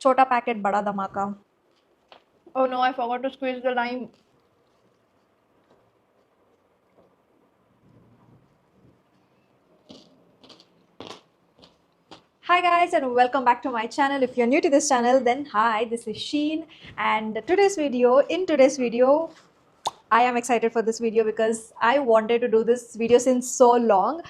छोटा पैकेट बड़ा धमाका. Oh no, I forgot to squeeze the lime. Hi guys and welcome back to my channel. If you're new to this channel, then hi, this is Sheen, and in today's video I am excited for this video because I wanted to do this video since so long.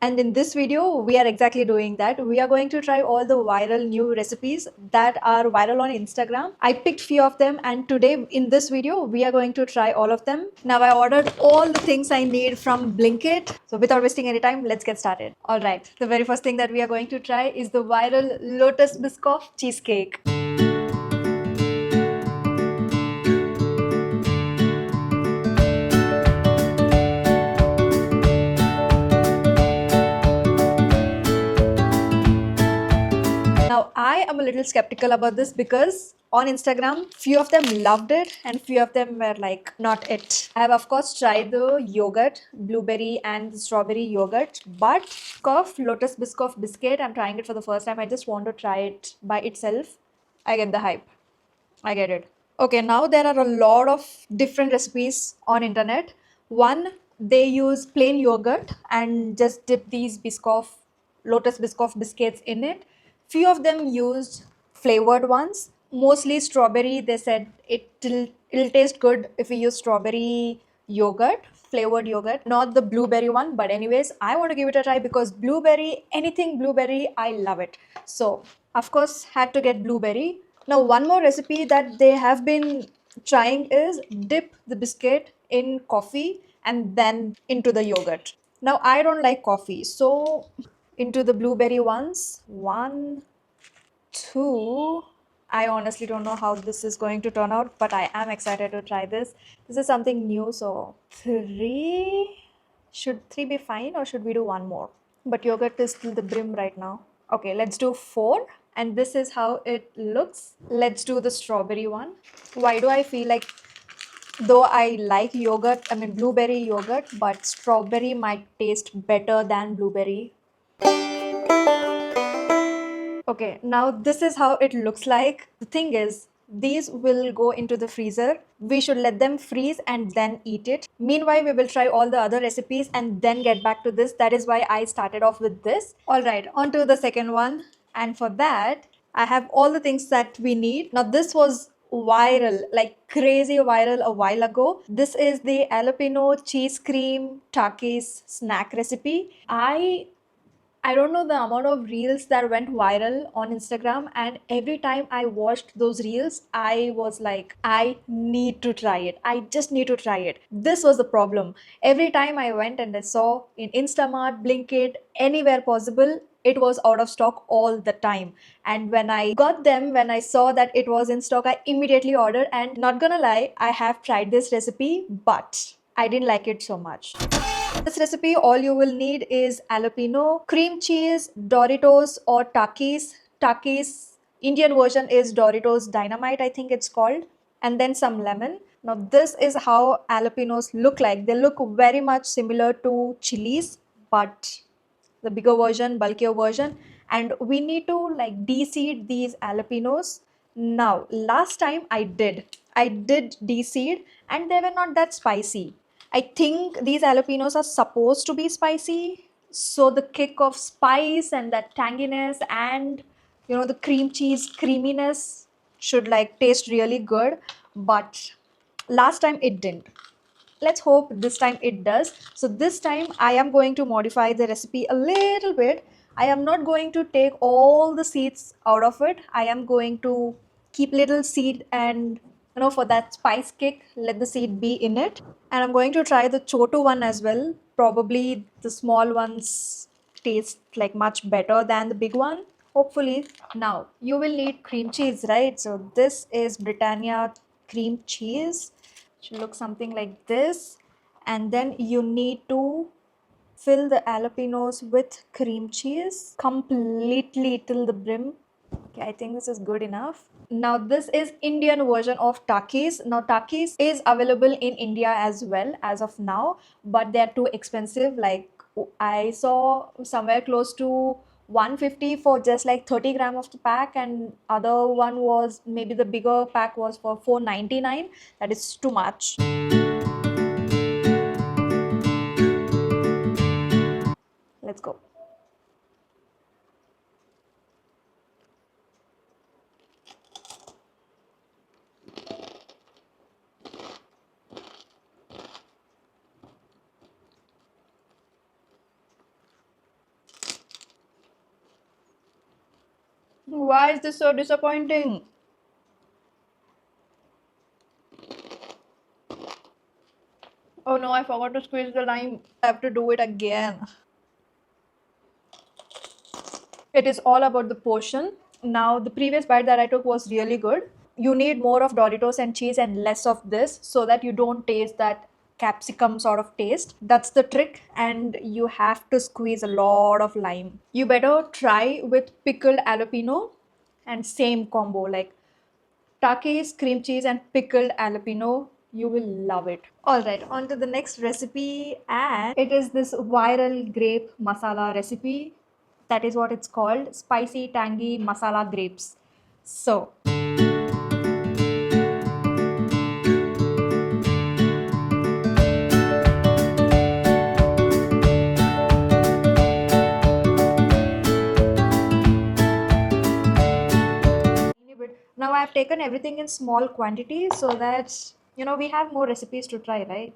And in this video, we are exactly doing that. We are going to try all the viral new recipes that are viral on Instagram. I picked few of them, and today in this video, we are going to try all of them. Now I ordered all the things I need from Blinkit. So without wasting any time, let's get started. All right, the very first thing that we are going to try is the viral Lotus Biscoff cheesecake. Now, I am a little skeptical about this because on Instagram, few of them loved it and few of them were like, not it. I have, of course, tried the yogurt, blueberry and strawberry yogurt, but Lotus Biscoff biscuit, I'm trying it for the first time. I just want to try it by itself. I get the hype. I get it. Okay, now there are a lot of different recipes on internet. One, they use plain yogurt and just dip these Lotus Biscoff biscuits in it. Few of them used flavored ones, mostly strawberry. They said it'll taste good if we use strawberry yogurt, flavored yogurt, not the blueberry one. But anyways, I want to give it a try because blueberry, anything blueberry, I love it. So of course had to get blueberry. Now, one more recipe that they have been trying is dip the biscuit in coffee and then into the yogurt. Now, I don't like coffee, so into the blueberry ones. One, two. I honestly don't know how this is going to turn out, but I am excited to try this. This is something new, so three. Should three be fine or should we do one more? But yogurt is till the brim right now. Okay, let's do four. And this is how it looks. Let's do the strawberry one. Why do I feel like, though I like yogurt, I mean blueberry yogurt, but strawberry might taste better than blueberry? Okay, now this is how it looks like. The thing is, these will go into the freezer. We should let them freeze and then eat it. Meanwhile, we will try all the other recipes and then get back to this. That is why I started off with this. All right, on to the second one. And for that, I have all the things that we need. Now, this was viral, like crazy viral a while ago. This is the jalapeno cheese cream Takis snack recipe. I don't know the amount of reels that went viral on Instagram, and every time I watched those reels, I was like, I need to try it. I just need to try it. This was the problem. Every time I went and I saw in Instamart, Blinkit, anywhere possible, it was out of stock all the time. And when I got them, when I saw that it was in stock, I immediately ordered. And not gonna lie, I have tried this recipe, but I didn't like it so much. This recipe, all you will need is jalapeno, cream cheese, Doritos or Takis. Takis Indian version is Doritos Dynamite, I think it's called, and then some lemon. Now this is how jalapenos look like. They look very much similar to chilies, but the bigger version, bulkier version, and we need to like de-seed these jalapenos. Now, last time I did de-seed and they were not that spicy. I think these jalapenos are supposed to be spicy, so the kick of spice and that tanginess and the cream cheese creaminess should like taste really good, but last time it didn't. Let's hope this time it does. So this time I am going to modify the recipe a little bit. I am not going to take all the seeds out of it. I am going to keep little seed and for that spice kick, let the seed be in it. And I'm going to try the chotu one as well. Probably the small ones taste like much better than the big one, hopefully. Now you will need cream cheese, right? So this is Britannia cream cheese. Should look something like this. And then you need to fill the jalapenos with cream cheese completely till the brim. Okay, I think this is good enough. Now this is Indian version of Takis. Now Takis is available in India as well as of now, but they're too expensive. Like I saw somewhere close to 150 for just like 30 gram of the pack, and other one was maybe the bigger pack was for 499. That is too much. Let's go. Why is this so disappointing? Oh no, I forgot to squeeze the lime. I have to do it again. It is all about the portion. Now, the previous bite that I took was really good. You need more of Doritos and cheese and less of this so that you don't taste that capsicum sort of taste. That's the trick, and you have to squeeze a lot of lime. You better try with pickled jalapeno and same combo like Takis, cream cheese, and pickled jalapeno. You will love it. Alright, on to the next recipe, and it is this viral grape masala recipe. That is what it's called, spicy tangy masala grapes. So, now I have taken everything in small quantity so that we have more recipes to try, right?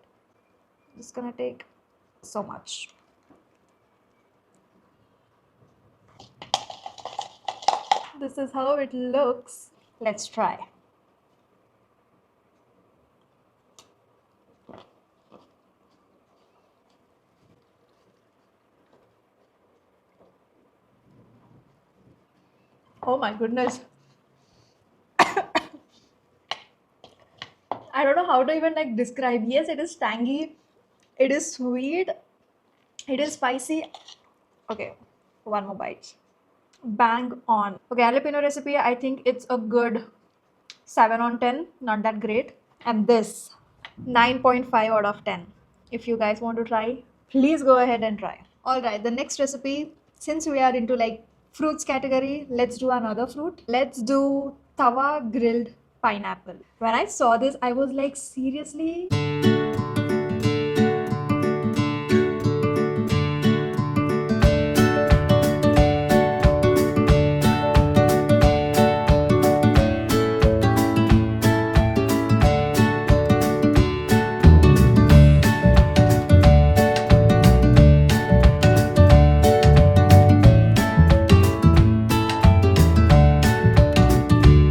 It's gonna take so much. This is how it looks. Let's try. Oh my goodness. I don't know how to even like describe. Yes, it is tangy, it is sweet, it is spicy. Okay, one more bite. Bang on. Okay, jalapeno recipe, I think it's a good 7 on 10, not that great. And this 9.5 out of 10. If you guys want to try, please go ahead and try. All right, the next recipe, since we are into like fruits category, let's do another fruit. Let's do tawa grilled pineapple. When I saw this, I was like, seriously?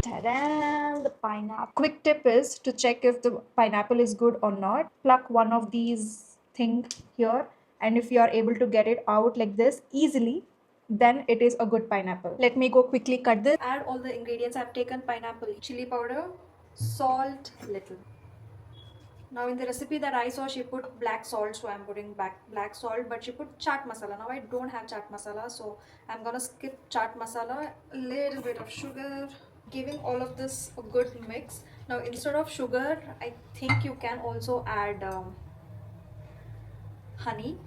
Ta-da! The pineapple. Quick tip is to check if the pineapple is good or not. Pluck one of these thing here, and if you are able to get it out like this easily, then it is a good pineapple. Let me go quickly cut this. Add all the ingredients. I've taken pineapple, chili powder, salt, little. Now in the recipe that I saw, she put black salt, so I'm putting back black salt, but she put chaat masala. Now I don't have chaat masala, so I'm gonna skip chaat masala. A little bit of sugar, giving all of this a good mix. Now instead of sugar, I think you can also add honey.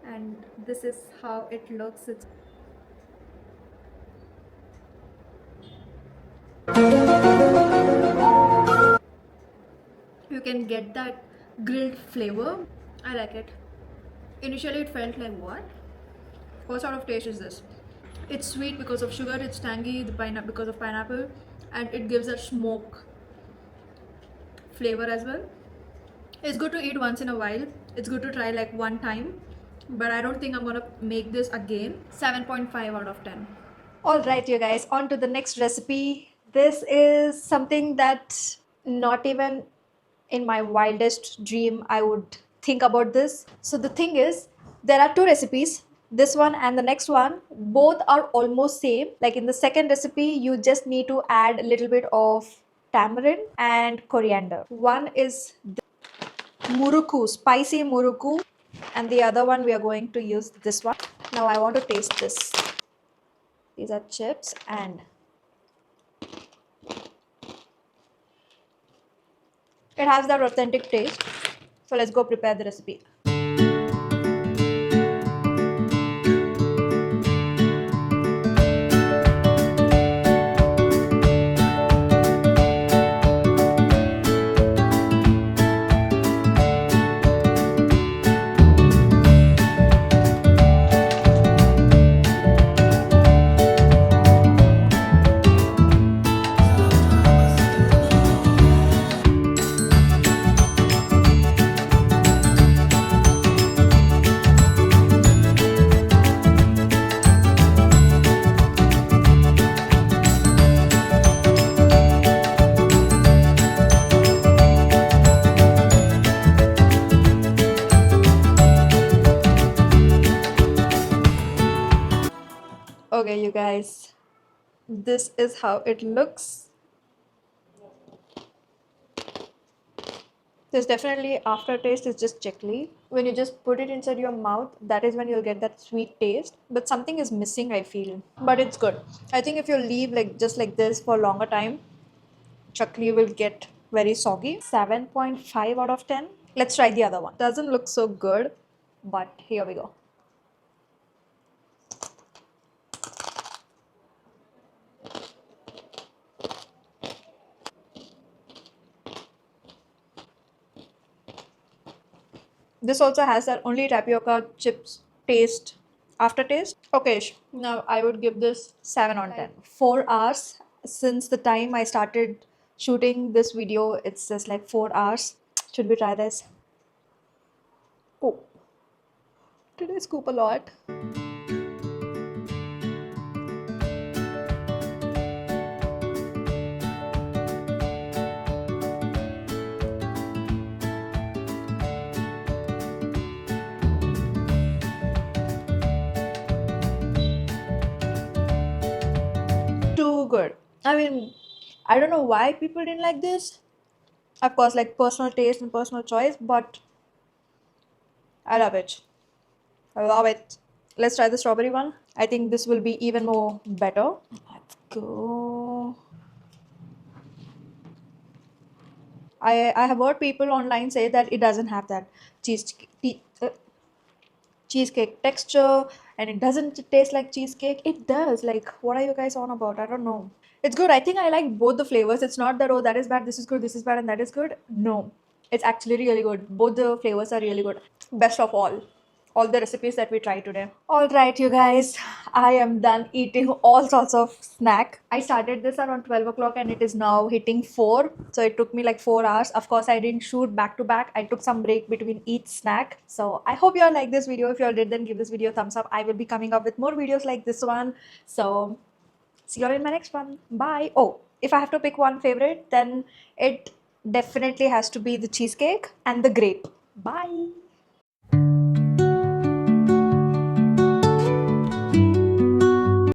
And this is how it looks. It's you can get that grilled flavor. I like it. Initially it felt like, what sort of taste is this? It's sweet because of sugar, it's tangy because of pineapple, and it gives that smoke flavor as well. It's good to eat once in a while. It's good to try like one time, but I don't think I'm gonna make this again. 7.5 out of 10. All right, you guys, on to the next recipe. This is something that not even in my wildest dream I would think about this. So the thing is, there are two recipes, this one and the next one. Both are almost same. Like in the second recipe, you just need to add a little bit of tamarind and coriander. One is muruku, spicy muruku, and the other one we are going to use this one. Now I want to taste this. These are chips, and It has that authentic taste. So let's go prepare the recipe. Okay, you guys, this is how it looks. There's definitely aftertaste is just chickly. When you just put it inside your mouth, that is when you'll get that sweet taste. But something is missing, I feel. But it's good. I think if you leave like just like this for a longer time, chakli will get very soggy. 7.5 out of 10. Let's try the other one. Doesn't look so good, but here we go. This also has that only tapioca chips taste aftertaste. Okay, now I would give this 7 on 10. 4 hours since the time I started shooting this video. It's just like 4 hours. Should we try this? Oh, did I scoop a lot? Too good. I mean, I don't know why people didn't like this. Of course, like personal taste and personal choice, but I love it. I love it. Let's try the strawberry one. I think this will be even more better. Let's go. I have heard people online say that it doesn't have that cheesecake texture and it doesn't taste like cheesecake. It does. Like, what are you guys on about? I don't know. It's good. I think I like both the flavors. It's not that, oh, that is bad, this is good, this is bad, and that is good. No, it's actually really good. Both the flavors are really good. Best of all the recipes that we tried today. All right, you guys, I am done eating all sorts of snack. I started this around 12 o'clock and it is now hitting 4. So it took me like 4 hours. Of course, I didn't shoot back to back. I took some break between each snack. So I hope you all like this video. If you all did, then give this video a thumbs up. I will be coming up with more videos like this one. So see you all in my next one. Bye. Oh, if I have to pick one favorite, then it definitely has to be the cheesecake and the grape. Bye.